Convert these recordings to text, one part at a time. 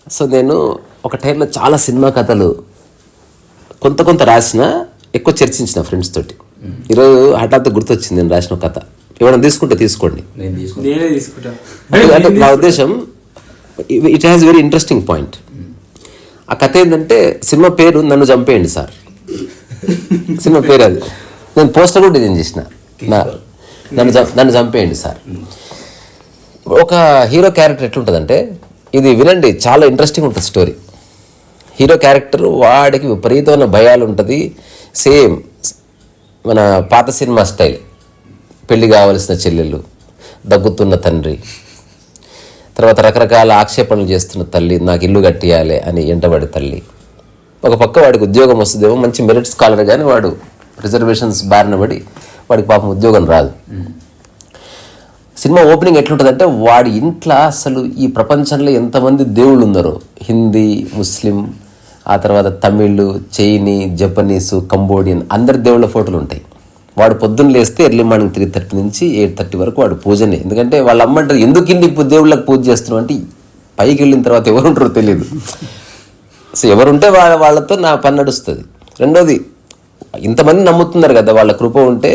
So నేను ఒక టైంలో చాలా సినిమా కథలు కొంత రాసిన, ఎక్కువ చర్చించిన ఫ్రెండ్స్ తోటి. ఈరోజు హఠాత్తు గుర్తొచ్చింది నేను రాసిన కథ. ఎవరైనా తీసుకుంటే తీసుకోండి. అంటే నా ఉద్దేశం, it has very interesting point. ఆ కథ ఏంటంటే, సినిమా పేరు నన్ను చంపేయండి సార్. సినిమా పేరు అది. నేను పోస్టర్ కూడా డిజైన్ చేసిన, నన్ను చంపేయండి సార్. ఒక హీరో క్యారెక్టర్ ఎట్లుంటుందంటే, ఇది వినండి, చాలా ఇంట్రెస్టింగ్ ఉంటుంది స్టోరీ. హీరో క్యారెక్టర్ వాడికి విపరీతమైన భయాలు ఉంటుంది. సేమ్ మన పాత సినిమా స్టైల్. పెళ్లి కావలసిన చెల్లెళ్ళు, దగ్గుతున్న తండ్రి, తర్వాత రకరకాల ఆక్షేపణలు చేస్తున్న తల్లి, నాకు ఇల్లు కట్టియాలి అని ఎంటబడి తల్లి. ఒక పక్క వాడికి ఉద్యోగం వస్తుందేమో, మంచి మెరిట్ స్కాలర్, కానీ వాడు రిజర్వేషన్స్ బారిన పడి వాడికి పాపం ఉద్యోగం రాదు. సినిమా ఓపెనింగ్ ఎట్లుంటుందంటే, వాడి ఇంట్లో అసలు ఈ ప్రపంచంలో ఎంతమంది దేవుళ్ళు ఉన్నారో, హిందీ, ముస్లిం, ఆ తర్వాత తమిళ్, చైనీ, జపనీసు, కంబోడియన్, అందరి దేవుళ్ళ ఫోటోలు ఉంటాయి. వాడు పొద్దున్న లేస్తే ఎర్లీ మార్నింగ్ 3:30 నుంచి 8:30 వరకు వాడు పూజనే. ఎందుకంటే వాళ్ళ అమ్మ అంటారు, ఎందుకు ఇన్ని దేవుళ్ళకి పూజ చేస్తున్నావు అంటే, పైకి వెళ్ళిన తర్వాత ఎవరు ఉంటారో తెలియదు. సో ఎవరుంటే వాళ్ళతో నా పని నడుస్తుంది. రెండోది, ఇంతమంది నమ్ముతున్నారు కదా, వాళ్ళ కృప ఉంటే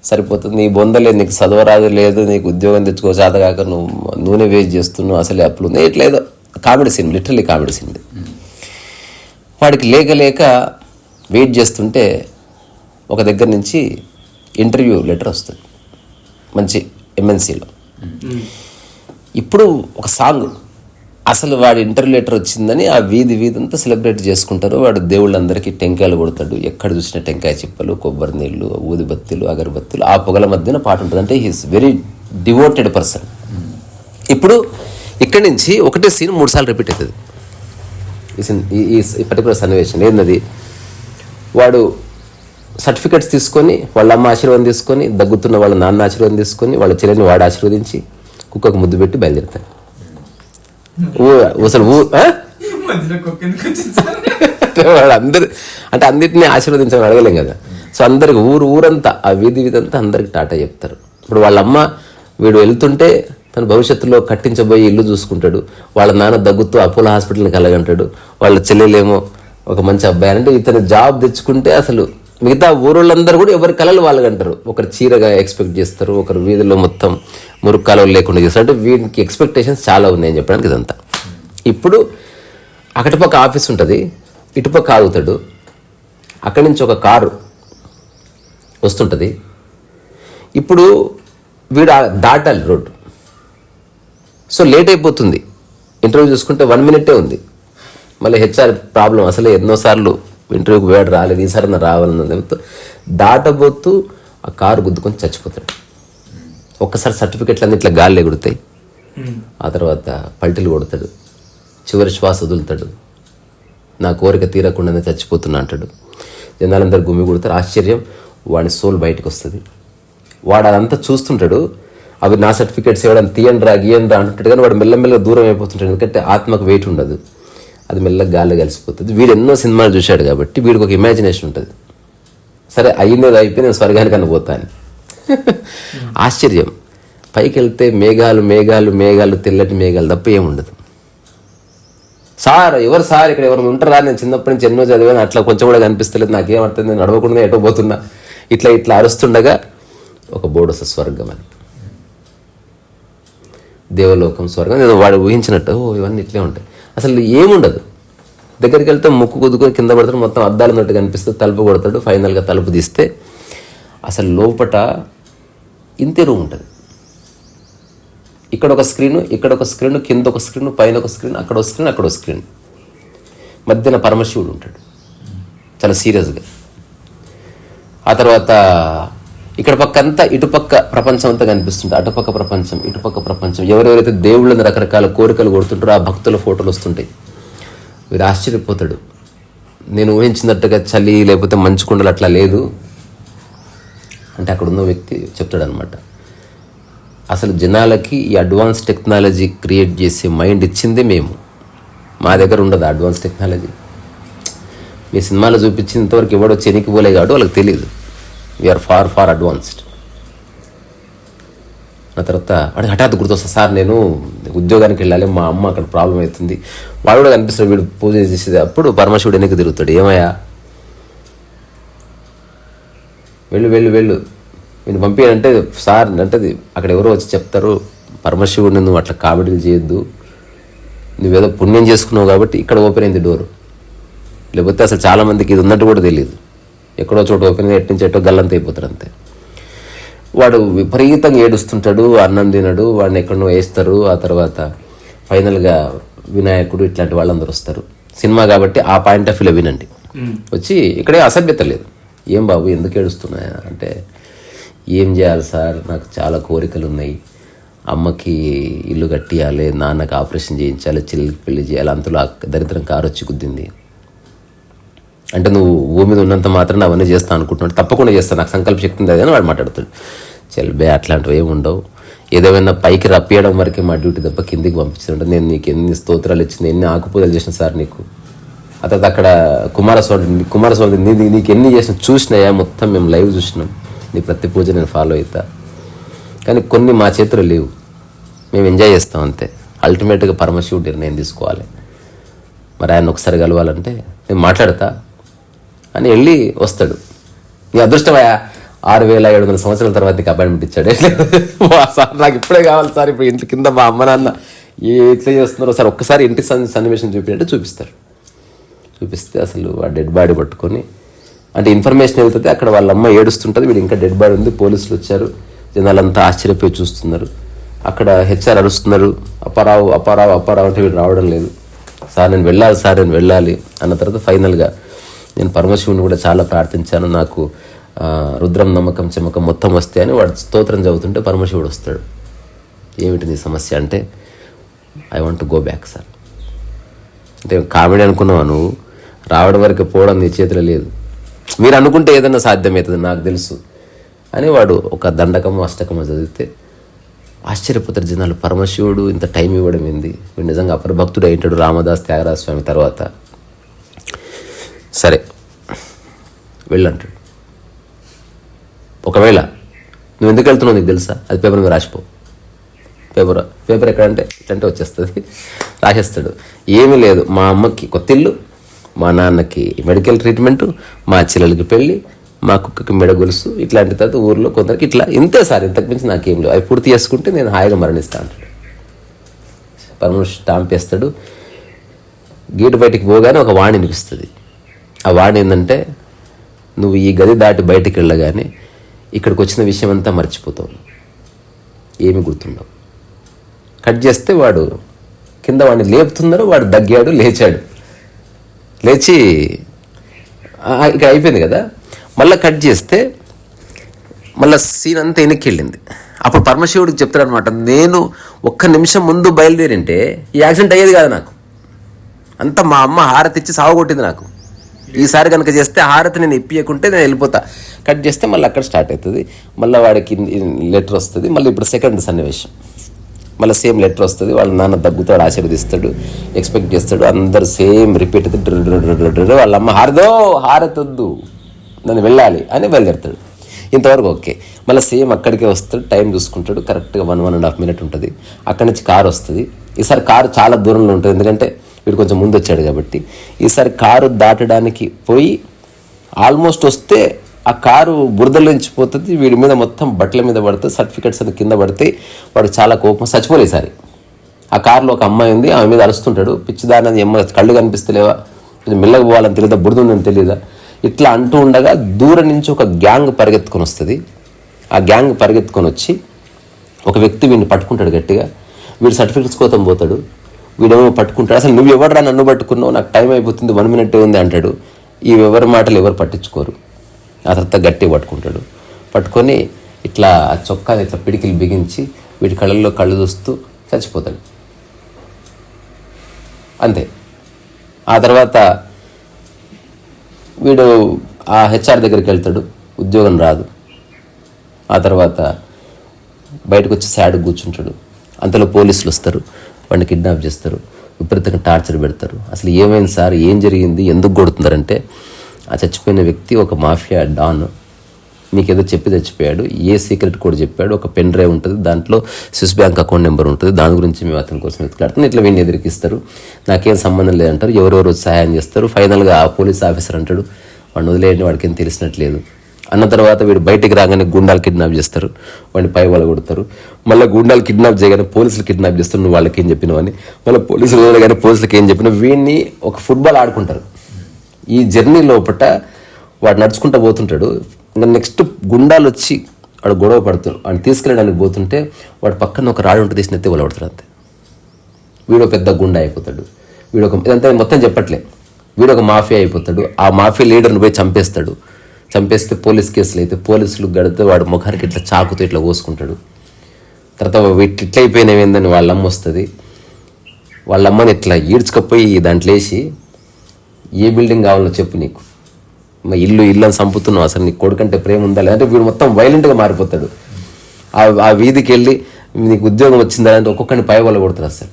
సరిపోతుంది. నీ బొందలేదు, నీకు చదవరాదు లేదు, నీకు ఉద్యోగం తెచ్చుకో చేతగాక నువ్వు నూనె వేస్ట్ చేస్తున్నావు, అసలే అప్పులు ఉన్నాయి, ఇట్లేదో comedy scene, literally comedy scene. వాడికి లేక వెయిట్ చేస్తుంటే ఒక దగ్గర నుంచి ఇంటర్వ్యూ లెటర్ వస్తుంది, మంచి MNCలో. ఇప్పుడు ఒక సాంగ్, అసలు వాడి ఇంటర్వ్యూ లెటర్ వచ్చిందని ఆ వీధి అంతా సెలబ్రేట్ చేసుకుంటారు. వాడు దేవుళ్ళందరికీ టెంకాయలు కొడతాడు. ఎక్కడ చూసిన టెంకాయ చిప్పలు, కొబ్బరి నీళ్ళు, ఊదిబత్తీలు, అగరబత్తీలు, ఆ పొగల మధ్యన పాట ఉంటుంది. అంటే హీస్ వెరీ డివోటెడ్ పర్సన్. ఇప్పుడు ఇక్కడి నుంచి ఒకటే సీన్ 3 సార్లు రిపీట్ అవుతుంది. ఈ పర్టికులర్ సన్నివేశం ఏంటది, వాడు సర్టిఫికెట్స్ తీసుకొని, వాళ్ళ అమ్మ ఆశీర్వాదం తీసుకొని, దగ్గుతున్న వాళ్ళ నాన్న ఆశీర్వాదం తీసుకొని, వాళ్ళ చెల్లెని వాడు ఆశీర్వదించి, కుక్కకు ముద్దు పెట్టి బయలుదేరుతాడు. అసలు వాడు అందరు అంటే అన్నిటినీ ఆశీర్వదించాలని అడగలేం కదా. సో అందరికి ఊరంతా, ఆ వీధి అంతా అందరికి టాటా చెప్తారు. ఇప్పుడు వాళ్ళ అమ్మ, వీడు వెళ్తుంటే తన భవిష్యత్తులో కట్టించబోయి ఇల్లు చూసుకుంటాడు. వాళ్ళ నాన్న దగ్గుతూ అపోలో హాస్పిటల్ని కలగంటాడు. వాళ్ళ చెల్లెలేమో ఒక మంచి అబ్బాయి అంటే, ఇతను జాబ్ తెచ్చుకుంటే అసలు మిగతా ఊరోళ్ళందరూ కూడా ఎవరి కళలు వాళ్ళకి అంటారు. ఒకరు చీరగా ఎక్స్పెక్ట్ చేస్తారు, ఒకరు వీధిలో మొత్తం మురుగు కాలువలు లేకుండా చేస్తారు. అంటే వీడికి ఎక్స్పెక్టేషన్స్ చాలా ఉన్నాయని చెప్పడానికి ఇదంతా. ఇప్పుడు అకటిపక్క ఆఫీస్ ఉంటుంది, ఇటుపక్క ఆగుతాడు. అక్కడి నుంచి ఒక కారు వస్తుంటుంది. ఇప్పుడు వీడు దాటాలి రోడ్డు. సో లేట్ అయిపోతుంది. ఇంటర్వ్యూ చూసుకుంటే 1 minute ఉంది. మళ్ళీ HR ప్రాబ్లం, అసలే ఎన్నోసార్లు ఇంటర్వ్యూకి వేడు రాలేదు, ఈసారి రావాలన్నదంతో దాటబోతూ ఆ కారు గుద్దుకొని చచ్చిపోతాడు. ఒక్కసారి సర్టిఫికెట్లు అన్ని ఇట్లా గాలి ఎగురుతాయి. ఆ తర్వాత పల్టీలు కొడతాడు, చివరి శ్వాస వదులుతాడు. నా కోరిక తీరకుండానే చచ్చిపోతున్నా అంటాడు. జనాలందరూ గుమ్మి కొడతారు. ఆశ్చర్యం, వాడి సోల్ బయటకు వస్తుంది. వాడు అదంతా చూస్తుంటాడు. అవి నా సర్టిఫికేట్స్ ఇవ్వడానికి తీయండి రా అంటుంటాడు. కానీ వాడు మెల్లమెల్లగా దూరం అయిపోతుంటాడు. ఎందుకంటే ఆత్మకు వెయిట్ ఉండదు, అది మెల్లగా గాల్లో కలిసిపోతుంది. వీడు ఎన్నో సినిమాలు చూశాడు కాబట్టి వీడికి ఒక ఇమాజినేషన్ ఉంటుంది. సరే అయ్యిందేదో అయిపోయి నేను స్వర్గానికన్నా పోతాను. ఆశ్చర్యం, పైకి వెళ్తే మేఘాలు, తెల్లటి మేఘాలు తప్ప ఏముండదు. సార్ ఎవరు సార్, ఇక్కడ ఎవరు ఉంటారా, నేను చిన్నప్పటి నుంచి ఎన్నో చదివాను, అట్లా కొంచెం కూడా కనిపిస్తలేదు, నాకేమర్థం, నేను నడవకుండా ఎటో పోతున్నా, ఇట్లా అరుస్తుండగా ఒక బోర్డు వస్తుంది, స్వర్గం అని. దేవలోకం, స్వర్గం, నేను వాడు ఊహించినట్టు ఇవన్నీ ఇట్లే ఉంటాయి. అసలు ఏముండదు. దగ్గరికి వెళ్తే ముక్కు కుదుకొని కింద పడతాడు, మొత్తం అద్దాల నోటు కనిపిస్తుంది, తలుపు కొడతాడు. ఫైనల్గా తలుపు తీస్తే అసలు లోపట ఇంతే రూమ్ ఉంటుంది. ఇక్కడ ఒక స్క్రీను, కింద ఒక స్క్రీను, పైన ఒక స్క్రీన్, అక్కడ ఒక స్క్రీన్, మధ్యన పరమశివుడు ఉంటాడు చాలా సీరియస్గా. ఆ తర్వాత ఇక్కడ పక్క అంతా, ఇటుపక్క ప్రపంచం అంతా కనిపిస్తుంది, అటుపక్క ప్రపంచం, ఇటుపక్క ప్రపంచం. ఎవరెవరైతే దేవుళ్ళని రకరకాల కోరికలు కొడుతుంటారో ఆ భక్తుల ఫోటోలు వస్తుంటాయి. వీడు ఆశ్చర్యపోతాడు. నేను ఊహించినట్టుగా చలి లేకపోతే మంచు కొండలు అట్లా లేదు అంటే, అక్కడ ఉన్న వ్యక్తి చెప్తాడనమాట, అసలు జనాలకి ఈ అడ్వాన్స్ టెక్నాలజీ క్రియేట్ చేసే మైండ్ ఇచ్చిందే మేము, మా దగ్గర ఉండదు అడ్వాన్స్ టెక్నాలజీ. మీ సినిమాలో చూపించినంతవరకు ఎవడో చెనికి పోలే కాదు, వాళ్ళకి తెలియదు. We are far advanced. ఆ తర్వాత వాడికి హఠాత్తు గుర్తొస్తా, సార్ నేను ఉద్యోగానికి వెళ్ళాలి, మా అమ్మ అక్కడ ప్రాబ్లం అవుతుంది. వాడు కూడా కనిపిస్తాడు, వీడు పూజ చేసేది. అప్పుడు పరమశివుడు వెనక్కి తిరుగుతాడు, ఏమయ్యా వెళ్ళు వెళ్ళు వెళ్ళు నేను పంపించానంటే, సార్ అంటే అక్కడ ఎవరో వచ్చి చెప్తారు, పరమశివుడిని నువ్వు అట్లా కామెడీలు చేయొద్దు, నువ్వేదో పుణ్యం చేసుకున్నావు కాబట్టి ఇక్కడ ఓపెన్ అయింది డోరు, లేకపోతే అసలు చాలామందికి ఇది ఉన్నట్టు కూడా తెలియదు, ఎక్కడో చోట ఓపెన్ అయ్యి ఎట్టించి ఎట్టో గల్లంత అయిపోతారు అంతే. వాడు విపరీతంగా ఏడుస్తుంటాడు, అన్నం తినడు, వాడిని ఎక్కడో వేస్తారు. ఆ తర్వాత ఫైనల్గా వినాయకుడు ఇట్లాంటి వాళ్ళందరూ వస్తారు. సినిమా కాబట్టి ఆ పాయింట్ ఆఫ్ వ్యూలో వినండి. వచ్చి ఇక్కడే అసభ్యత లేదు, ఏం బాబు ఎందుకు ఏడుస్తున్నాయా అంటే, ఏం చేయాలి సార్, నాకు చాలా కోరికలు ఉన్నాయి, అమ్మకి ఇల్లు కట్టియాలి, నాన్నకి ఆపరేషన్ చేయించాలి, చెల్లికి పెళ్లి చేయాలి, అంతలో దరిద్రం కారు వచ్చి గుద్దింది అంటే, నువ్వు భూమి మీద ఉన్నంత మాత్రం అవన్నీ చేస్తాను అనుకుంటున్నాడు, తప్పకుండా చేస్తాను, నాకు సంకల్ప శక్తి ఉంది అని వాడు మాట్లాడుతాడు. చెల్బే అట్లాంటివి ఏమి ఉండవు, ఏదేమైనా పైకి రప్పియడం వరకే మా డ్యూటీ తప్ప కిందికి పంపించాడు. నేను నీకు ఎన్ని స్తోత్రాలు ఇచ్చింది, ఎన్ని ఆకుపూజలు చేసిన సార్ నీకు. ఆ తర్వాత అక్కడ కుమారస్వామి నీకు ఎన్ని చేసిన చూసినాయా, మొత్తం మేము లైవ్ చూసినాం, నీ ప్రతి పూజ నేను ఫాలో అవుతా, కానీ కొన్ని మా చేతులు లేవు, మేము ఎంజాయ్ చేస్తాం అంతే. అల్టిమేట్గా పరమశివుడు నిర్ణయం తీసుకోవాలి. మరి ఆయన ఒకసారి కలవాలంటే నేను మాట్లాడతా అని వెళ్ళి వస్తాడు. నీ అదృష్టమయ్యా, 6700 సంవత్సరాల తర్వాత నీకు అపాయింట్మెంట్ ఇచ్చాడు. సార్ నాకు ఇప్పుడే కావాలి సార్, ఇప్పుడు ఇంటి కింద మా అమ్మ నాన్న ఎట్లా చేస్తున్నారో సార్ ఒక్కసారి ఇంటి సన్నివేశం చూపించంటే చూపిస్తే అసలు ఆ డెడ్ బాడీ పట్టుకొని, అంటే ఇన్ఫర్మేషన్ వెళ్తుంది, అక్కడ వాళ్ళ అమ్మ ఏడుస్తుంటుంది, వీడు ఇంకా డెడ్ బాడీ ఉంది, పోలీసులు వచ్చారు, జనాలంతా ఆశ్చర్యపోయి చూస్తున్నారు. అక్కడ హెచ్ఆర్ అరుస్తున్నారు, అప్పారావు అప్పారావు అప్పారావు అంటే వీడు రావడం లేదు. సార్ నేను వెళ్ళాలి సార్, నేను వెళ్ళాలి అన్న తర్వాత ఫైనల్గా నేను పరమశివుని కూడా చాలా ప్రార్థించాను, నాకు రుద్రం నమ్మకం చెమ్మకం మొత్తం వస్తే అని వాడు స్తోత్రం చదువుతుంటే పరమశివుడు వస్తాడు. ఏమిటి నీ సమస్య అంటే, I want to go back sir. అంటే కామెడీ అనుకున్నావా నువ్వు, రావడం వరకు పోవడం నీ చేతిలో లేదు, మీరు అనుకుంటే ఏదైనా సాధ్యమవుతుంది నాకు తెలుసు అని వాడు ఒక దండకము అష్టకము చదివితే ఆశ్చర్యపోతారు జనాలు. పరమశివుడు ఇంత టైం ఇవ్వడం ఏంది, వీడు నిజంగా అపరభక్తుడు అయింటాడు రామదాస్ త్యాగరాజ స్వామి తర్వాత. సరే వెళ్ళంటాడు. ఒకవేళ నువ్వు ఎందుకు వెళ్తున్నావు నీకు తెలుసా, అది పేపర్ మీద రాసిపో. పేపర్ ఎక్కడంటే ఇట్లంటే వచ్చేస్తుంది, రాసేస్తాడు. ఏమీ లేదు, మా అమ్మకి కొత్త ఇల్లు, మా నాన్నకి మెడికల్ ట్రీట్మెంటు, మా చెల్లెలకి పెళ్ళి, మా కుక్కకి మెడ గొలుసు, ఇట్లాంటి తర్వాత ఊర్లో కొందరికి ఇట్లా ఇంతే సార్, ఇంతకుమించి నాకేం లేవు, అవి పూర్తి చేసుకుంటే నేను హాయిగా మరణిస్తా అంటాడు. పరమేశ్వరుడు స్టాంప్ వేస్తాడు. గేటు బయటికి పోగానే ఒక వాణి వినిపిస్తుంది. ఆ వాణి ఏంటంటే, నువ్వు ఈ గది దాటి బయటికి వెళ్ళగానే ఇక్కడికి వచ్చిన విషయం అంతా మర్చిపోతావు, ఏమి గుర్తుండవు. కట్ చేస్తే వాడు కింద వాడిని లేపుతున్నారు, వాడు దగ్గాడు, లేచి ఇక అయిపోయింది కదా. మళ్ళీ కట్ చేస్తే మళ్ళీ సీన్ అంతా వెనక్కి వెళ్ళింది. అప్పుడు పరమశివుడికి చెప్తాడనమాట, నేను ఒక్క నిమిషం ముందు బయలుదేరింటే ఈ యాక్సిడెంట్ అయ్యేది కాదు, నాకు అంతా మా అమ్మ హారతి ఇచ్చి సావగొట్టింది నాకు, ఈసారి కనుక చేస్తే హారతి నేను ఇప్పియకుంటే నేను వెళ్ళిపోతా. కట్ చేస్తే మళ్ళీ అక్కడ స్టార్ట్ అవుతుంది, మళ్ళీ వాడికి లెటర్ వస్తుంది. మళ్ళీ ఇప్పుడు సెకండ్ సన్నివేశం, మళ్ళీ సేమ్ లెటర్ వస్తుంది, వాళ్ళ నాన్న దగ్గుతాడు, ఆశీర్వదిస్తాడు, ఎక్స్పెక్ట్ చేస్తాడు, అందరు సేమ్ రిపీట్ అవుతుంది. వాళ్ళ అమ్మ హారతి వద్దు నన్ను వెళ్ళాలి అని బయలుదేరుతాడు. ఇంతవరకు ఓకే. మళ్ళీ సేమ్ అక్కడికే వస్తాడు, టైం చూసుకుంటాడు, కరెక్ట్గా 1.5 minute ఉంటుంది. అక్కడి నుంచి కారు వస్తుంది. ఈసారి కారు చాలా దూరంలో ఉంటుంది, ఎందుకంటే వీడు కొంచెం ముందు వచ్చాడు కాబట్టి. ఈసారి కారు దాటడానికి పోయి ఆల్మోస్ట్ వస్తే ఆ కారు బురదలో నుంచి పోతుంది, వీడి మీద మొత్తం బట్టల మీద పడుతుంది, సర్టిఫికెట్స్ అని కింద పడితే వాడికి చాలా కోపం, చచ్చిపోలేదు. ఈసారి ఆ కారులో ఒక అమ్మాయి ఉంది, ఆమె మీద అరుస్తుంటాడు, పిచ్చిదాని అమ్మ కళ్ళు కనిపిస్తలేవా, కొంచెం మెల్లగా పోవాలని తెలియదా, బురద ఉందని తెలియదా, ఇట్లా అంటూ ఉండగా దూరం నుంచి ఒక గ్యాంగ్ పరిగెత్తుకొని వస్తుంది. ఆ గ్యాంగ్ పరిగెత్తుకొని వచ్చి ఒక వ్యక్తి వీడిని పట్టుకుంటాడు గట్టిగా. వీడు సర్టిఫికెట్స్ కోసం పోతాడు, వీడేమో పట్టుకుంటాడు. అసలు నువ్వు ఎవడరా నన్ను పట్టుకున్నావు, నాకు టైం అయిపోతుంది, 1 minute ఉంది అంటాడు. ఈ ఎవరి మాటలు ఎవరు పట్టించుకోరు. ఆ తర్వాత గట్టిగా పట్టుకొని ఇట్లా చొక్కా ఇట్లా పిడికిలు బిగించి వీడి కళ్ళల్లో కళ్ళు చూస్తూ చచ్చిపోతాడు అంతే. ఆ తర్వాత వీడు ఆ హెచ్ఆర్ దగ్గరికి వెళ్తాడు, ఉద్యోగం రాదు. ఆ తర్వాత బయటకు వచ్చి సాడ్ కూర్చుంటాడు. అంతలో పోలీసులు వస్తారు, వాడిని కిడ్నాప్ చేస్తారు, విపరీతంగా టార్చర్ పెడతారు. అసలు ఏమైంది సార్, ఏం జరిగింది, ఎందుకు కొడుతున్నారంటే, ఆ చచ్చిపోయిన వ్యక్తి ఒక మాఫియా డాన్, మీకు ఏదో చెప్పి చచ్చిపోయాడు, ఏ సీక్రెట్ కోడ్ చెప్పాడు, ఒక పెన్ డ్రైవ్ ఉంటుంది, దాంట్లో స్విస్ బ్యాంక్ అకౌంట్ నెంబర్ ఉంటుంది, దాని గురించి మేము అతని కోసం వెతుకులాడుతున్నాం. ఇట్లా వీడిని ఎదిరికిస్తారు, నాకేం సంబంధం లేదంటారు, ఎవరెవరు సహాయం చేస్తారు. ఫైనల్గా ఆ పోలీస్ ఆఫీసర్ అంటాడు వాడిని వదిలేయండి, వాడికి ఏం తెలిసినట్లేదు అన్న తర్వాత వీడు బయటికి రాగానే గుండాలు కిడ్నాప్ చేస్తారు, వాడిని పై వాళ్ళు కొడతారు. మళ్ళీ గుండాలు కిడ్నాప్ చేయగానే పోలీసులు కిడ్నాప్ చేస్తారు, నువ్వు వాళ్ళకి ఏం చెప్పినావు అని. మళ్ళీ పోలీసులు వదలగానే పోలీసులకి ఏం చెప్పినా వీడిని ఒక ఫుట్బాల్ ఆడుకుంటారు. ఈ జర్నీ లోపల వాడు నడుచుకుంటూ పోతుంటాడు. ఇంకా నెక్స్ట్ గుండాలు వచ్చి వాడు గొడవ పడుతాడు, వాడిని తీసుకెళ్ళడానికి పోతుంటే వాడు పక్కన ఒక రాడు ఉంటే తీసిన ఎత్తే వాళ్ళు పడతాడు. అంతే, వీడు పెద్ద గుండా అయిపోతాడు. ఇదంతా మొత్తం చెప్పట్లే, వీడు ఒక మాఫియా అయిపోతాడు. ఆ మాఫియా లీడర్ని పోయి చంపేస్తే పోలీస్ కేసులు అయితే పోలీసులు గడితే వాడు ముఖానికి ఇట్లా చాకుతో ఇట్లా కోసుకుంటాడు. తర్వాత వీటి ఇట్లా అయిపోయినవేందని వాళ్ళమ్మ వస్తుంది. వాళ్ళమ్మని ఇట్లా ఈడ్చుకపోయి దాంట్లో వేసి ఏ బిల్డింగ్ కావాలో చెప్పు, నీకు మా ఇల్లు అని చంపుతున్నావు, అసలు నీకు కొడుకంటే ప్రేమ ఉందా లేదంటే వీడు మొత్తం వైలెంట్గా మారిపోతాడు. ఆ వీధికి వెళ్ళి నీకు ఉద్యోగం వచ్చిందా అంటే ఒక్కొక్కరిని పై వాళ్ళు కొడతారు. అసలు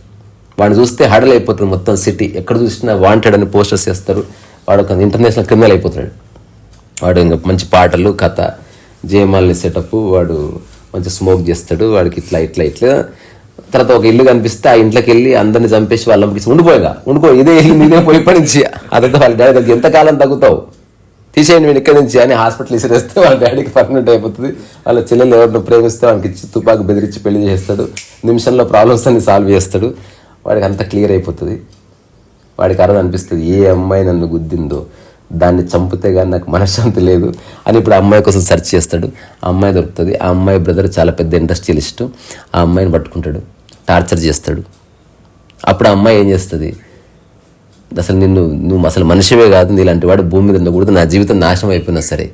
వాడిని చూస్తే హడల్ అయిపోతుంది మొత్తం సిటీ, ఎక్కడ చూసినా వాంటెడ్ అని పోస్టర్స్ చేస్తారు. వాడు ఒక ఇంటర్నేషనల్ క్రిమినల్ అయిపోతాడు. వాడు ఇంకా మంచి పాటలు, కథ, జయమాల్ని సెటప్, వాడు మంచి స్మోక్ చేస్తాడు. వాడికి ఇట్లా తర్వాత ఒక ఇల్లు కనిపిస్తే ఆ ఇంట్లోకి వెళ్ళి అందరిని చంపేసి వాళ్ళ అమ్మకి ఉండిపో ఇదే ఇల్లు మీదే పోయి నుంచి అదంతా వాళ్ళ డాడీ దగ్గర ఎంతకాలం తగ్గుతావు, తీసేయండి నేను ఇక్కడి నుంచి అని హాస్పిటల్ ఇసిరేస్తే వాళ్ళ డాడీకి పర్మనెంట్ అయిపోతుంది. వాళ్ళ చెల్లెలు ఎవరిని ప్రేమిస్తే వాడికి ఇచ్చి తుపాకు బెదిరించి పెళ్లి చేస్తాడు. నిమిషంలో ప్రాబ్లమ్స్ అన్ని సాల్వ్ చేస్తాడు. వాడికి అంతా క్లియర్ అయిపోతుంది. వాడికి అర్థం అనిపిస్తుంది, ఏ అమ్మాయి నన్ను గుద్దిందో దాన్ని చంపితే కానీ నాకు మనశ్శాంతి లేదు అని. ఇప్పుడు ఆ అమ్మాయి కోసం సెర్చ్ చేస్తాడు. ఆ అమ్మాయి దొరుకుతుంది. ఆ అమ్మాయి బ్రదర్ చాలా పెద్ద ఇండస్ట్రియలిస్ట్. ఆ అమ్మాయిని పట్టుకుంటాడు, టార్చర్ చేస్తాడు. అప్పుడు ఆ అమ్మాయి ఏం చేస్తుంది, అసలు నువ్వు అసలు మనిషివే కాదు, నీలాంటి వాడు భూమి మీద ఉండకూడదు, నా జీవితం నాశనం అయిపోయినా సరే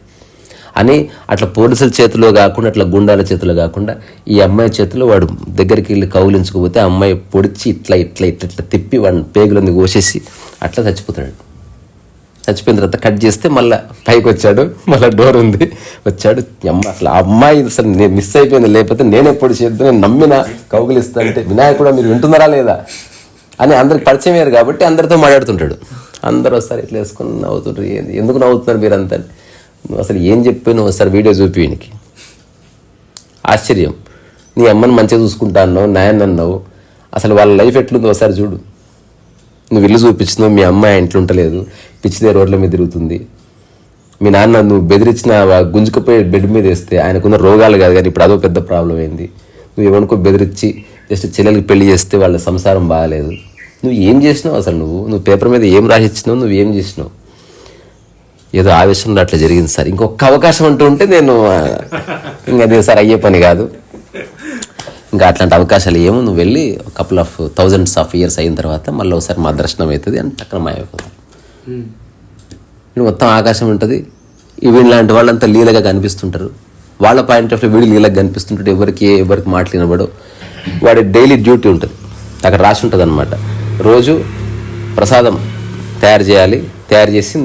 అని అట్లా పోలీసుల చేతిలో కాకుండా, అట్లా గుండాల చేతిలో కాకుండా ఈ అమ్మాయి చేతిలో వాడు దగ్గరికి వెళ్ళి కౌలించుకోపోతే ఆ అమ్మాయి పొడిచి ఇట్లా తిప్పి వాడిని పేగులని కోసేసి అట్లా చచ్చిపోతాడు. చచ్చిపోయిన తర్వాత కట్ చేస్తే మళ్ళీ పైకి వచ్చాడు, మళ్ళీ డోర్ ఉంది, వచ్చాడు. అసలు ఆ అమ్మాయి అసలు నేను మిస్ అయిపోయింది, లేకపోతే నేను ఎప్పుడు చేద్దాం, నేను నమ్మిన కౌగులిస్తా అంటే వినాయకుడు మీరు వింటున్నారా లేదా అని అందరికి పరిచయం అయ్యారు కాబట్టి అందరితో మాట్లాడుతుంటాడు. అందరూ వస్తారు ఇట్లా వేసుకొని నవ్వుతుంటారు. ఎందుకు నవ్వుతున్నారు మీరు అంతా, నువ్వు అసలు ఏం చెప్పాను ఒకసారి వీడియో చూపి వీనికి. ఆశ్చర్యం, నీ అమ్మని మంచిగా చూసుకుంటా అన్నావు, నాయన అన్నావు, అసలు వాళ్ళ లైఫ్ ఎట్లుందో ఒకసారి చూడు. నువ్వు ఇల్లు చూపించినావు, మీ అమ్మాయి ఇంట్లో ఉండలేదు, పిచ్చిదే రోడ్ల మీద తిరుగుతుంది. మీ నాన్న నువ్వు బెదిరించిన గుంజుకుపోయి బెడ్ మీద వేస్తే ఆయనకున్న రోగాలు కాదు కానీ ఇప్పుడు అదో పెద్ద ప్రాబ్లం అయింది. నువ్వు ఎవరికో బెదిరించి జస్ట్ చెల్లెలకి పెళ్లి చేస్తే వాళ్ళ సంసారం బాగాలేదు. నువ్వు ఏం చేసినావు అసలు, నువ్వు పేపర్ మీద ఏం రాసిచ్చినావు, నువ్వు ఏం చేసినావు. ఏదో ఆవేశంలో అట్లా జరిగింది సార్, ఇంకొక అవకాశం అంటూ ఉంటే నేను ఇంకా అదే సార్ అయ్యే పని కాదు, ఇంకా అట్లాంటి అవకాశాలు ఏమో, నువ్వు వెళ్ళి couple of thousands of years అయిన తర్వాత మళ్ళీ ఒకసారి మా దర్శనం అవుతుంది అని అక్కడ మాయమైపోతాం. వీడు మొత్తం ఆకాశం ఉంటుంది. వీళ్ళలాంటి వాళ్ళంతా లీలగా కనిపిస్తుంటారు. వాళ్ళ పాయింట్ ఆఫ్ వ్యూ వీడు లీలగా కనిపిస్తుంటాడు. ఎవరికి మాటలు వినబడో. వాడి డైలీ డ్యూటీ ఉంటుంది, అక్కడ రాసి ఉంటుంది అనమాట. రోజు ప్రసాదం తయారు చేయాలి, తయారు చేసి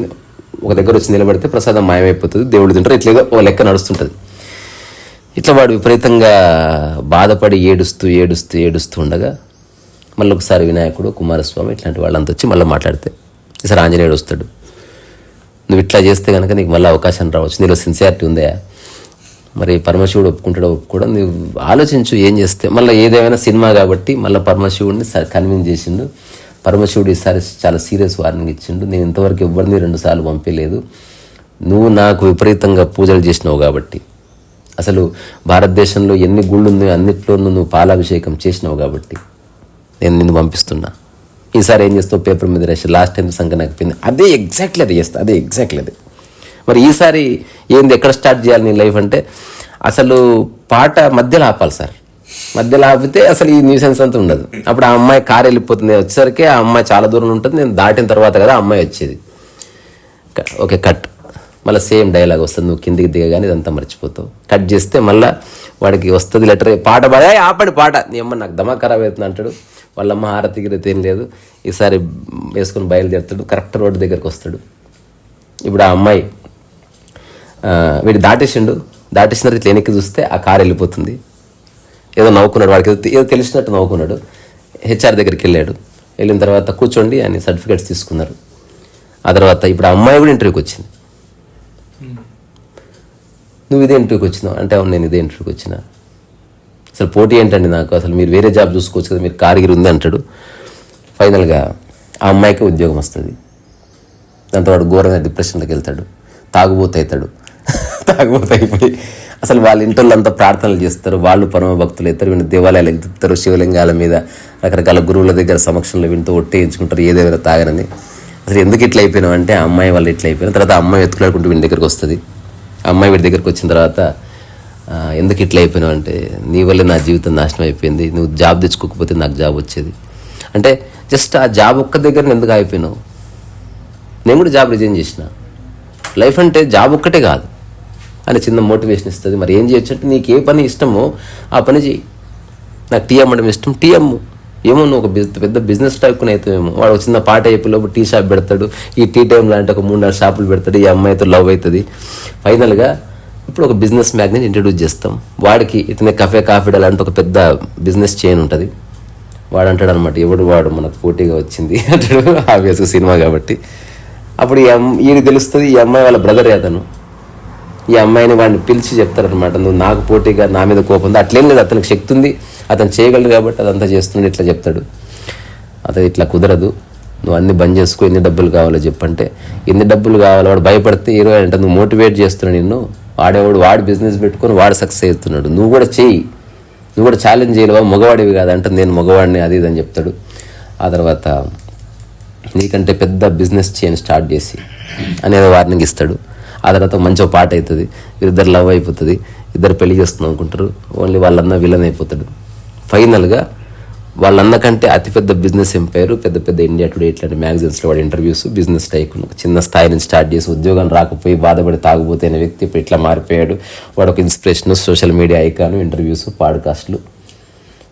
ఒక దగ్గర వచ్చి నిలబడితే ప్రసాదం మాయమైపోతుంది, దేవుడు తింటారు. ఇట్లా ఓ లెక్క నడుస్తుంటుంది. ఇట్లా వాడు విపరీతంగా బాధపడి ఏడుస్తూ ఉండగా మళ్ళీ ఒకసారి వినాయకుడు, కుమారస్వామి ఇట్లాంటి వాళ్ళంతా వచ్చి మళ్ళీ మాట్లాడితే ఈసారి ఆంజనేయుడు వస్తాడు. నువ్వు ఇట్లా చేస్తే కనుక నీకు మళ్ళీ అవకాశం రావచ్చు, నీలో సిన్సియారిటీ ఉందా, మరి పరమశివుడు ఒప్పుకుంటాడో నువ్వు ఆలోచించు ఏం చేస్తే. మళ్ళీ ఏదేమైనా సినిమా కాబట్టి మళ్ళీ పరమశివుడిని కన్విన్స్ చేసిండు. పరమశివుడు ఈసారి చాలా సీరియస్ వార్నింగ్ ఇచ్చిండు. నేను ఇంతవరకు ఎవరిని 2 సార్లు పంపించలేదు, నువ్వు నాకు విపరీతంగా పూజలు చేసినావు కాబట్టి, అసలు భారతదేశంలో ఎన్ని గుళ్ళు ఉన్నాయో అన్నిట్లోనూ నువ్వు పాలాభిషేకం చేసినావు కాబట్టి నేను నిన్ను పంపిస్తున్నా. ఈసారి ఏం చేస్తావు, పేపర్ మీద రాసి లాస్ట్ టైం సంఖ్య నాకు పోయింది, అదే ఎగ్జాక్ట్లీ అది చేస్తా, అదే ఎగ్జాక్ట్లీ అది. మరి ఈసారి ఏంది, ఎక్కడ స్టార్ట్ చేయాలి నీ లైఫ్ అంటే, అసలు పాట మధ్యలో ఆపాలి సార్. మధ్యలో ఆపితే అసలు ఈ న్యూసెన్స్ అంతా ఉండదు. అప్పుడు ఆ అమ్మాయి కారు వెళ్ళిపోతుంది, వచ్చేసరికి ఆ అమ్మాయి చాలా దూరం ఉంటుంది, నేను దాటిన తర్వాత కదా ఆ అమ్మాయి వచ్చేది. ఓకే కట్, మళ్ళీ సేమ్ డైలాగ్ వస్తుంది, నువ్వు కిందికి దిగగానే ఇదంతా మర్చిపోతావు. కట్ చేస్తే మళ్ళీ వాడికి వస్తుంది లెటర్, పాట పాడా ఆపడి పాట, నీ అమ్మ నాకు దమా ఖరాబ్ అవుతుంది అంటాడు. వాళ్ళమ్మ హారతి గిరతి ఏం లేదు, ఈసారి వేసుకొని బయలుదేరుతాడు. కరెక్ట్ రోడ్డు దగ్గరికి వస్తాడు. ఇప్పుడు ఆ అమ్మాయి వీడు దాటేసిన తర్వాత ఇట్లా వెనక్కి చూస్తే ఆ కారు వెళ్ళిపోతుంది. ఏదో నవ్వుకున్నాడు, వాడికి ఏదో తెలిసినట్టు నవ్వుకున్నాడు. హెచ్ఆర్ దగ్గరికి వెళ్ళాడు. వెళ్ళిన తర్వాత కూర్చోండి అని సర్టిఫికేట్స్ తీసుకున్నారు. ఆ తర్వాత ఇప్పుడు ఆ అమ్మాయి కూడా ఇంటర్వ్యూకి వచ్చింది. నువ్వు ఇదే ఇంటర్వ్యూకి వచ్చినావు అంటే అవును నేను ఇదే ఇంటర్వ్యూకి వచ్చిన. అసలు పోటీ ఏంటండి నాకు, అసలు మీరు వేరే జాబ్ చూసుకోవచ్చు కదా, మీరు కార్గిరి ఉంది అంటాడు. ఫైనల్గా ఆ అమ్మాయికి ఉద్యోగం వస్తుంది. దాంతో వాడు ఘోరంగా డిప్రెషన్లోకి వెళ్తాడు, తాగుబోతు అవుతాడు. తాగుబోతు అయిపోయి అసలు వాళ్ళ ఇంటోళ్ళంతా ప్రార్థనలు చేస్తారు, వాళ్ళు పరమ భక్తులు అవుతారు, వీళ్ళు దేవాలయాలకు తిప్పుతారు, శివలింగాల మీద రకరకాల గురువుల దగ్గర సమక్షంలో వీళ్ళతో ఒట్టేయించుకుంటారు ఏదేమైనా తాగనని. అసలు ఎందుకు ఇట్లా అయిపోయినావు అంటే ఆ అమ్మాయి వాళ్ళు ఇట్లా అయిపోయిన తర్వాత అమ్మాయి ఎత్తుకులాడుకుంటూ వీడి దగ్గరికి వస్తుంది. ఆ అమ్మాయి వీడి దగ్గరికి వచ్చిన తర్వాత ఎందుకు ఇట్లా అయిపోయినావు అంటే నీ వల్లే నా జీవితం నాశనం అయిపోయింది, నువ్వు జాబ్ తెచ్చుకోకపోతే నాకు జాబ్ వచ్చేది అంటే జస్ట్ ఆ జాబ్ ఒక్క దగ్గర ఎందుకు అయిపోయినావు, నేను కూడా జాబ్ రిజైన్ చేసిన, లైఫ్ అంటే జాబ్ ఒక్కటే కాదు అని చిన్న మోటివేషన్ ఇస్తుంది. మరి ఏం చేయొచ్చు అంటే నీకు ఏ పని ఇష్టమో ఆ పని చేయి. నాకు టీ అమ్మడం ఇష్టం, టీ అమ్ము. ఏమో నువ్వు ఒక పెద్ద బిజినెస్ టైప్కుని అవుతావేమో. వాడు చిన్న పాట అయిపోయినప్పుడు టీ షాప్ పెడతాడు, ఈ టీ టైం లాంటి ఒక 3-4 షాపులు పెడతాడు, ఈ అమ్మాయితో లవ్ అవుతుంది. ఫైనల్గా ఇప్పుడు ఒక బిజినెస్ మ్యాగ్ని ఇంట్రడ్యూస్ చేస్తాం వాడికి. ఇతనే కాఫీ డే లాంటి ఒక పెద్ద బిజినెస్ చైన్ ఉంటుంది. వాడు అంటాడు అనమాట, ఎవడు వాడు మనకు పోటీగా వచ్చింది అంటాడు, ఆబ్వియస్గా సినిమా కాబట్టి. అప్పుడు ఈయన తెలుస్తుంది ఈ అమ్మాయి వాళ్ళ బ్రదర్ అతను. ఈ అమ్మాయిని వాడిని పిలిచి చెప్తారనమాట, నువ్వు నాకు పోటీగా నా మీద కోపం ఉంది, అట్లేం లేదు, అతనికి శక్తి ఉంది, అతను చేయగలడు కాబట్టి అదంతా చేస్తున్నాడు ఇట్లా చెప్తాడు. అతను ఇట్లా కుదరదు, నువ్వు అన్ని బంద్ చేసుకో, ఎన్ని డబ్బులు కావాలో చెప్పంటే ఎన్ని డబ్బులు కావాలో వాడు భయపడితే హీరో అంటే నువ్వు మోటివేట్ చేస్తున్నాడు నిన్ను, వాడు బిజినెస్ పెట్టుకొని వాడు సక్సెస్ అవుతున్నాడు, నువ్వు కూడా చెయ్యి, నువ్వు కూడా ఛాలెంజ్ చేయలేవా, మగవాడివి కాదంటే నేను మగవాడిని అది ఇది అని చెప్తాడు. ఆ తర్వాత నీకంటే పెద్ద బిజినెస్ చైన్ స్టార్ట్ చేసి అనేది వార్నింగ్ ఇస్తాడు. ఆ తర్వాత మంచిగా పాట అవుతుంది, వీరిద్దరు లవ్ అయిపోతుంది, ఇద్దరు పెళ్లి చేస్తున్నాం అనుకుంటారు, ఓన్లీ వాళ్ళన్న విలన్ అయిపోతాడు. ఫైనల్గా వాళ్ళన్న కంటే అతిపెద్ద బిజినెస్ ఎంపైర్, పెద్ద ఇండియా టుడే ఇట్లాంటి మ్యాగజైన్స్లో వాడు ఇంటర్వ్యూస్, బిజినెస్ టైప్ చిన్న స్థాయి నుంచి స్టార్ట్ చేసి ఉద్యోగం రాకపోయి బాధపడి తాగుపోతే అనే వ్యక్తి ఇప్పుడు ఇట్లా మారిపోయాడు. వాడు ఒక inspiration, social media icon, interviews, పాడ్కాస్ట్లు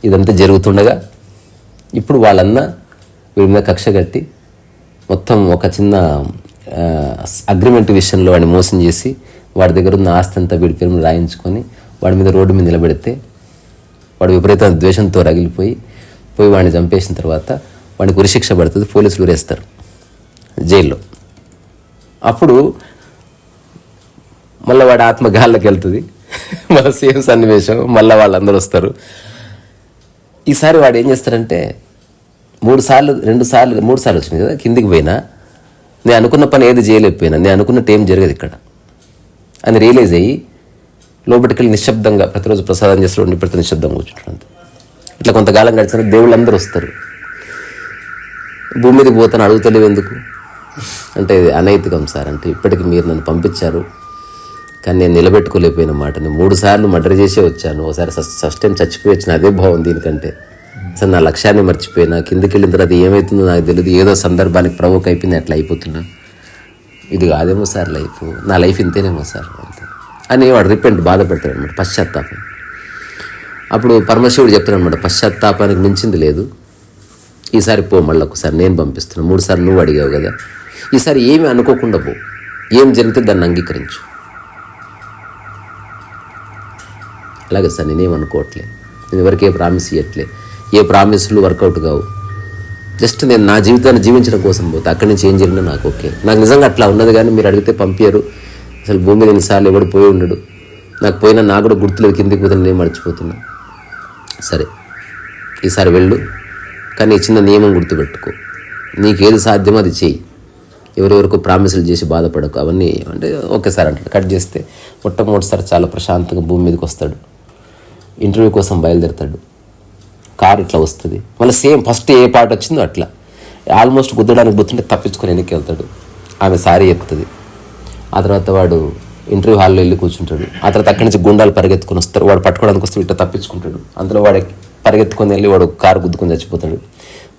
ఇదంతా జరుగుతుండగా ఇప్పుడు వాళ్ళన్న వీడి మీద కక్ష కట్టి మొత్తం ఒక చిన్న అగ్రిమెంట్ విషయంలో వాడిని మోసం చేసి వాడి దగ్గర ఉన్న ఆస్తి అంతా వీడి పేరు మీద రాయించుకొని వాడి మీద రోడ్డు మీద నిలబెడితే వాడు విపరీతమైన ద్వేషంతో రగిలిపోయి వాడిని చంపేసిన తర్వాత వాడికి ఉరిశిక్ష పడుతుంది, పోలీసులు ఉరేస్తారు జైల్లో. అప్పుడు మళ్ళీ వాడి ఆత్మ గాల్లోకి వెళ్తుంది, మళ్ళీ సేమ్ సన్నివేశం, మళ్ళీ వాళ్ళందరూ వస్తారు. ఈసారి వాడు ఏం చేస్తారంటే 3 సార్లు వచ్చింది కదా కిందికి పోయినా నేను అనుకున్న పని ఏది చేయలేకపోయినా, నేను అనుకున్నట్టు ఏం జరగదు ఇక్కడ అని రియలైజ్ అయ్యి లోపలికి వెళ్ళి నిశ్శబ్దంగా ప్రతిరోజు ప్రసాదం చేస్తూ ప్రతి నిశ్శబ్దంగా కూర్చుంటాడు. ఇట్లా కొంతకాలం గడిచిన దేవుళ్ళు అందరూ వస్తారు. భూమి మీదకి పోతాను అడుగుతలేవు ఎందుకు అంటే ఇది అనైతికం సార్ అంటే, ఇప్పటికి మీరు నన్ను పంపించారు కానీ నేను నిలబెట్టుకోలేకపోయిన మాటని 3 సార్లు మర్డర్ చేసే వచ్చాను, ఒకసారి ఫస్ట్ టైం చచ్చిపోయి వచ్చిన, అదే బాగుంది దీనికంటే. అసలు నా లక్ష్యాన్ని మర్చిపోయినా, కిందికి వెళ్ళిన తర్వాత ఏమవుతుందో నాకు తెలియదు, ఏదో సందర్భానికి ప్రవోక్ అయిపోయింది, అట్లా అయిపోతున్నా, ఇది కాదేమో సార్ లైఫ్, నా లైఫ్ ఇంతేనేమో సార్ అంతే అని వాడు రిపెంట్ బాధపడతాడు అనమాట, పశ్చాత్తాపం. అప్పుడు పరమశివుడు చెప్తాడు అనమాట, పశ్చాత్తాపానికి మించింది లేదు, ఈసారి పో, మళ్ళీ ఒకసారి నేను పంపిస్తున్నాను, 3 సార్లు నువ్వు అడిగావు కదా, ఈసారి ఏమి అనుకోకుండా పో, ఏం జరిగితే దాన్ని అంగీకరించు. అలాగే సార్ నేనేం అనుకోవట్లే, నేను ఎవరికి ఏ ప్రామిస్ ఇవ్వట్లే, ఏ ప్రామిస్లు వర్కౌట్ కావు, జస్ట్ నేను నా జీవితాన్ని జీవించడం కోసం పోతే అక్కడి నుంచి ఏం జరిగినా నాకు ఓకే. నాకు నిజంగా అట్లా ఉన్నది కానీ మీరు అడిగితే పంపించరు, అసలు భూమి మీద ఎన్నిసార్లు ఎవడు పోయి ఉండడు, నాకు పోయినా నాకు కూడా గుర్తులేదు, కిందికి పోతే నేను మర్చిపోతున్నా. సరే ఈసారి వెళ్ళు, కానీ చిన్న నియమం గుర్తుపెట్టుకో, నీకు ఏది సాధ్యమో అది చెయ్యి, ఎవరెవరికో ప్రామిసులు చేసి బాధపడకు, అవన్నీ అంటే ఓకే సార్ అంటాడు. కట్ చేస్తే మొట్టమొదటిసారి చాలా ప్రశాంతంగా భూమి మీదకి వస్తాడు, ఇంటర్వ్యూ కోసం బయలుదేరుతాడు. కారు ఇట్లా వస్తుంది, మళ్ళీ సేమ్ ఫస్ట్ ఏ పాట వచ్చిందో అట్లా ఆల్మోస్ట్ గుద్దడానికి పోతుంటే తప్పించుకొని వెనక్కి వెళ్తాడు. ఆమె సారీ చెప్తుంది. ఆ తర్వాత వాడు ఇంటర్వ్యూ హాల్లో వెళ్ళి కూర్చుంటాడు. ఆ తర్వాత అక్కడి నుంచి గుండాలు పరిగెత్తుకొని వస్తారు, వాడు పట్టుకోవడానికి వస్తే ఇట్లా తప్పించుకుంటాడు. అందులో వాడు పరిగెత్తుకొని వెళ్ళి వాడు కారు గుద్దుకొని చచ్చిపోతాడు.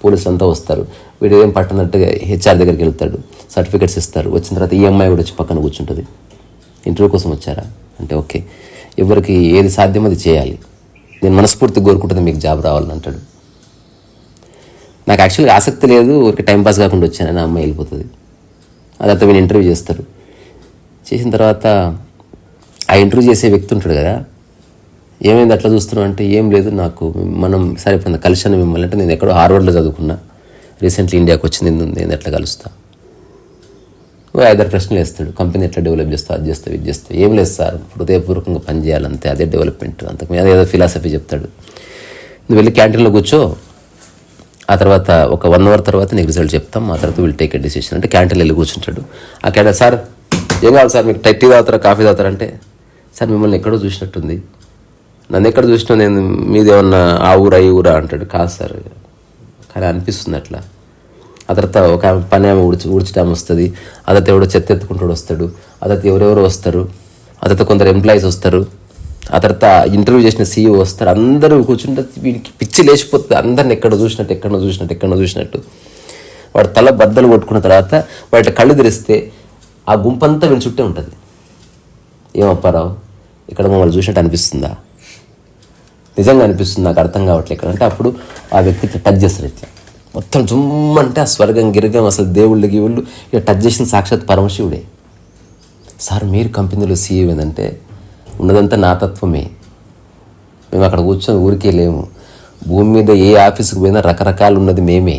పోలీసులు అంతా వస్తారు, వీడు ఏం పట్టనట్టుగా హెచ్ఆర్ దగ్గరికి వెళ్తాడు, సర్టిఫికేట్స్ ఇస్తారు. వచ్చిన తర్వాత ఈఎంఐ కూడా వచ్చి పక్కన కూర్చుంటుంది. ఇంటర్వ్యూ కోసం వచ్చారా అంటే ఓకే, ఎవరికి ఏది సాధ్యమో అది చేయాలి, నేను మనస్ఫూర్తిగా కోరుకుంటుంది మీకు జాబ్ రావాలని అంటాడు. నాకు యాక్చువల్గా ఆసక్తి లేదు, ఊరికి టైంపాస్ కాకుండా వచ్చానని ఆ అమ్మాయి వెళ్ళిపోతుంది. అదంతా వీళ్ళు ఇంటర్వ్యూ చేస్తారు. చేసిన తర్వాత ఆ ఇంటర్వ్యూ చేసే వ్యక్తి ఉంటాడు కదా, ఏమైంది అట్లా చూస్తున్నావు అంటే ఏం లేదు, నాకు మనం సరిపోయింది కలిసాను మిమ్మల్ని అంటే, నేను ఎక్కడో హార్వర్డ్లో చదువుకున్నా, రీసెంట్లీ ఇండియాకి వచ్చింది, నేను ఎట్లా కలుస్తా, 5-6 ప్రశ్నలు వేస్తాడు. కంపెనీ ఎట్లా డెవలప్ చేస్తావు, అది చేస్తావు, ఇది చేస్తావు. ఏం లేదు సార్, హృదయపూర్వకంగా పని చేయాలంతే, అదే డెవలప్మెంట్. అంతకు మీద ఏదో ఫిలాసఫీ చెప్తాడు. నువ్వు వెళ్ళి క్యాంటీన్లో కూర్చో, ఆ తర్వాత ఒక 1 hour తర్వాత నీకు రిజల్ట్ చెప్తాం, ఆ తర్వాత విల్ టేక్ ఎ డెసిషన్ అంటే క్యాంటీన్లో వెళ్ళి కూర్చుంటాడు. ఆ క్యాంటీన్ సార్ ఏం కావాలి సార్, మీకు టీ తాగుతారా, కాఫీ తాగుతారా అంటే, సార్ మిమ్మల్ని ఎక్కడో చూసినట్టుంది, నన్ను ఎక్కడ చూసినా, నేను మీదేమన్నా ఆ ఊరా ఈ ఊరా అంటాడు. కాదు సార్, కానీ అనిపిస్తుంది అట్లా. ఆ తర్వాత ఒక పని ఆమె ఊడ్చడం వస్తుంది, ఆ తర్వాత ఎవడో చెత్త ఎత్తుకుంటాడు వస్తాడు, ఆ తర్వాత ఎవరెవరో వస్తారు, ఆ తర్వాత కొందరు ఎంప్లాయీస్ వస్తారు, ఆ తర్వాత ఇంటర్వ్యూ చేసిన CEO వస్తారు. అందరూ కూర్చుంటే వీడికి పిచ్చి లేచిపోతుంది. అందరిని ఎక్కడో చూసినట్టు వాడు తల బద్దలు కొట్టుకున్న తర్వాత వాటి కళ్ళు తెరిస్తే ఆ గుంపంతా వీడి చుట్టే ఉంటుంది. ఏమప్పారావు, ఇక్కడ మమ్మల్ని చూసినట్టు అనిపిస్తుందా, నిజంగా అనిపిస్తుంది, నాకు అర్థం కావట్లేదు ఇక్కడ అంటే, అప్పుడు ఆ వ్యక్తి ఇట్లా టచ్ చేస్తారు. ఇట్లా మొత్తం జుమ్మంటే ఆ స్వర్గం గిరిగం, అసలు దేవుళ్ళ గీవుళ్ళు ఇక టచ్ చేసిన సాక్షాత్ పరమశివుడే. సార్ మీరు కంపెనీలో CEO ఏంటంటే, ఉన్నదంతా నా తత్వమే, మేము అక్కడ కూర్చొని ఊరికే లేము, భూమి మీద ఏ ఆఫీస్కి పోయినా రకరకాలు ఉన్నది మేమే,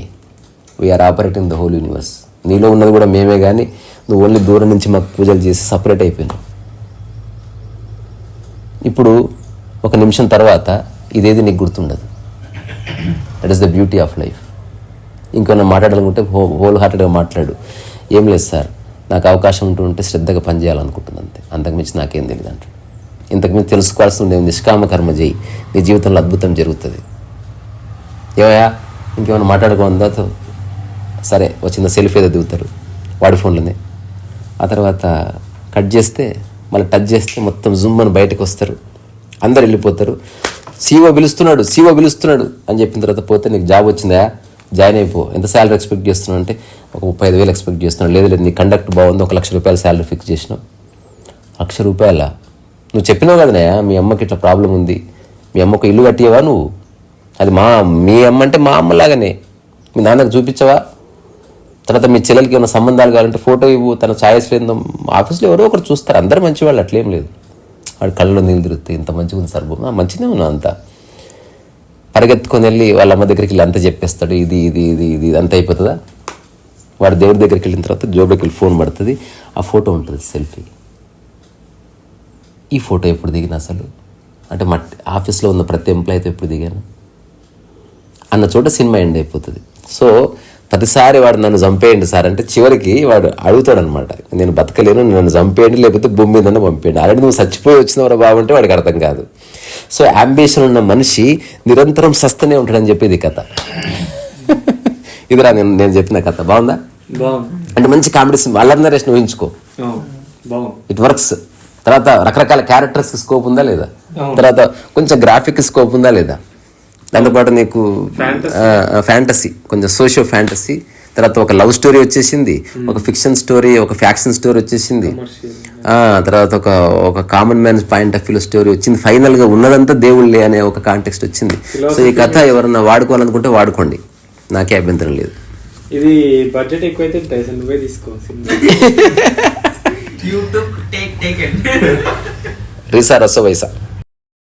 we are operating the whole universe. నీలో ఉన్నది కూడా మేమే, కానీ నువ్వు ఓన్లీ దూరం నుంచి మాకు పూజలు చేసి సపరేట్ అయిపోయినావు. ఇప్పుడు 1 నిమిషం తర్వాత ఇదేది నీకు గుర్తుండదు. That is the beauty of life. ఇంకొన్న మాట్లాడాలనుకుంటే హోల్ హార్టెడ్గా మాట్లాడు. ఏం లేదు సార్, నాకు అవకాశం ఉంటే శ్రద్ధగా పనిచేయాలనుకుంటుంది అంతే, అంతకుమించి నాకేం తెలియదు అంటాడు. ఇంతకుమించి తెలుసుకోవాల్సింది నిష్కామ కర్మ చేయి, నీ జీవితంలో అద్భుతం జరుగుతుంది. ఏమయ్యా ఇంకేమైనా మాట్లాడుకోందా, సరే వచ్చిన సెల్ఫీ ఏదో దిగుతారు వాడి ఫోన్లోనే. ఆ తర్వాత కట్ చేస్తే మళ్ళీ టచ్ చేస్తే మొత్తం జూమ్ అని బయటకు వస్తారు, అందరు వెళ్ళిపోతారు. CEO పిలుస్తున్నాడు అని చెప్పిన తర్వాత పోతే, నీకు జాబ్ వచ్చిందా, జాయిన్ అయిపో, ఎంత శాలరీ ఎక్స్పెక్ట్ చేస్తున్నావు అంటే, ఒక 35,000 ఎక్స్పెక్ట్ చేస్తున్నాడు. లేదు నీ కండక్ట్ బాగుంది, 1,00,000 రూపాయల శాలరీ ఫిక్స్ చేసినావు. 1,00,000 రూపాయల నువ్వు చెప్పినావు కదనయ్యా, మీ అమ్మకి ఇట్లా ప్రాబ్లం ఉంది, మీ అమ్మకు ఇల్లు కట్టియవా నువ్వు, అది మీ అమ్మ అంటే మా అమ్మలాగానే, మీ నాన్నకు చూపించవా, తర్వాత మీ చెల్లెలకి ఏమైనా సంబంధాలు కావాలంటే ఫోటో ఇవ్వు, తన ఛాయిస్ లేదు, ఆఫీస్లో ఎవరో ఒకరు చూస్తారు, అందరూ మంచివాళ్ళు, అట్లేం లేదు. వాడి కళ్ళలో నీళ్ళు తిరుగుతాయి, ఇంత మంచిగా ఉంది సార్, మంచిదే ఉన్నా అంతా. పరిగెత్తుకొని వెళ్ళి వాళ్ళ అమ్మ దగ్గరికి వెళ్ళి అంతా చెప్పేస్తాడు, ఇది అంత అయిపోతుందా. వాడు దేవుడి దగ్గరికి వెళ్ళిన తర్వాత జోబుకి వెళ్ళి ఫోన్ పడుతుంది, ఆ ఫోటో ఉంటుంది సెల్ఫీ. ఈ ఫోటో ఎప్పుడు దిగిన అసలు అంటే, ఆఫీస్లో ఉన్న ప్రతి ఎంప్లాయీతో ఎప్పుడు దిగాను అన్న చోట సినిమా ఎండ్ అయిపోతుంది. సో ప్రతిసారి వాడు నన్ను చంపేయండి సార్ అంటే, చివరికి వాడు అడుగుతాడు అనమాట, నేను బతకలేను, నన్ను చంపేయండి, లేకపోతే భూమి మీద పంపేయండి. ఆల్రెడీ నువ్వు చచ్చిపోయి వచ్చినవరా బాబు అంటే వాడికి అర్థం కాదు. సో అంబిషన్ ఉన్న మనిషి నిరంతరం సస్తనే ఉంటాడని చెప్పేది కథ. ఇదిరా నేను చెప్పిన కథ బాగుందా, అంటే మంచి competition, Allari Naresh ఊహించుకో, it works. తర్వాత రకరకాల క్యారెక్టర్స్కి స్కోప్ ఉందా లేదా, తర్వాత కొంచెం గ్రాఫిక్ స్కోప్ ఉందా లేదా, దాంతోపాటు నీకు ఫ్యాంటసీ, కొంచెం సోషియో ఫ్యాంటసీ, తర్వాత ఒక లవ్ స్టోరీ వచ్చేసింది, ఒక ఫిక్షన్ స్టోరీ, ఒక ఫ్యాక్షన్ స్టోరీ వచ్చేసింది, తర్వాత ఒక common man's point of view story వచ్చింది, ఫైనల్గా ఉన్నదంతా దేవుళ్ళే అనే ఒక కాంటెక్స్ట్ వచ్చింది. సో ఈ కథ ఎవరన్నా వాడుకోవాలనుకుంటే వాడుకోండి, నాకే అభ్యంతరం లేదు. ఇది బడ్జెట్ ఎక్కువైతే నువ్వే తీసుకో. రీసా రసో వైసా.